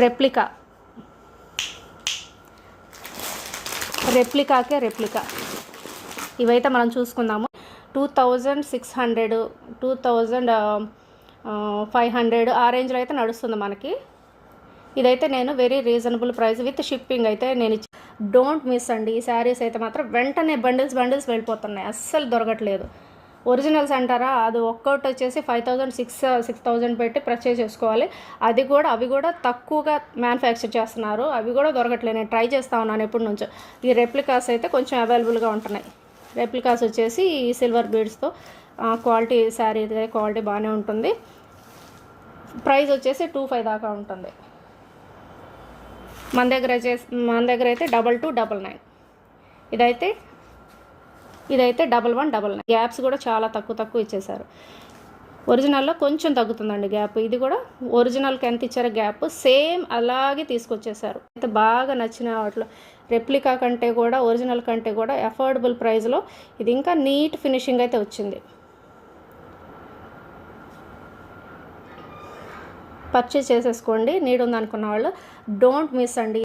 Replica, రెప్లికాకే replica. ఇవైతే మనం చూసుకుందాము. 2600, 2500 ఆ రేంజ్లో అయితే నడుస్తుంది మనకి. ఇదైతే నేను very reasonable price with shipping అయితే నేను డోంట్ మిస్ అండి. ఈ శారీస్ అయితే మాత్రం వెంటనే బండిల్స్ వెళ్ళిపోతున్నాయి, అస్సలు దొరకట్లేదు. ఒరిజినల్స్ అంటారా, అది ఒక్కొక్కటి వచ్చేసి 5000, 6000 పెట్టి పర్చేస్ చేసుకోవాలి. అవి కూడా తక్కువగా మ్యానుఫ్యాక్చర్ చేస్తున్నారు, అవి కూడా దొరకట్లేదు. నేను ట్రై చేస్తూ ఉన్నాను ఎప్పటి నుంచో. ఈ రెప్లికాస్ అయితే కొంచెం అవైలబుల్గా ఉంటున్నాయి. రెప్లికాస్ వచ్చేసి సిల్వర్ బీడ్స్తో క్వాలిటీ శారీ అయితే క్వాలిటీ బాగానే ఉంటుంది. ప్రైస్ వచ్చేసి 2500 దాకా ఉంటుంది. మన దగ్గర అయితే 2299. ఇదైతే 1199. గ్యాప్స్ కూడా చాలా తక్కువ ఇచ్చేసారు. ఒరిజినల్లో కొంచెం తగ్గుతుందండి గ్యాప్. ఇది కూడా ఒరిజినల్కి ఎంత ఇచ్చారో గ్యాప్ సేమ్ అలాగే తీసుకొచ్చేసారు. అయితే బాగా నచ్చిన వాటిలో రెప్లికా కంటే కూడా ఒరిజినల్ కంటే కూడా అఫోర్డబుల్ ప్రైస్లో ఇది ఇంకా నీట్ ఫినిషింగ్ అయితే వచ్చింది. పర్చేస్ చేసేసుకోండి, నీడ్ ఉందనుకున్న వాళ్ళు. డోంట్ మిస్ అండి.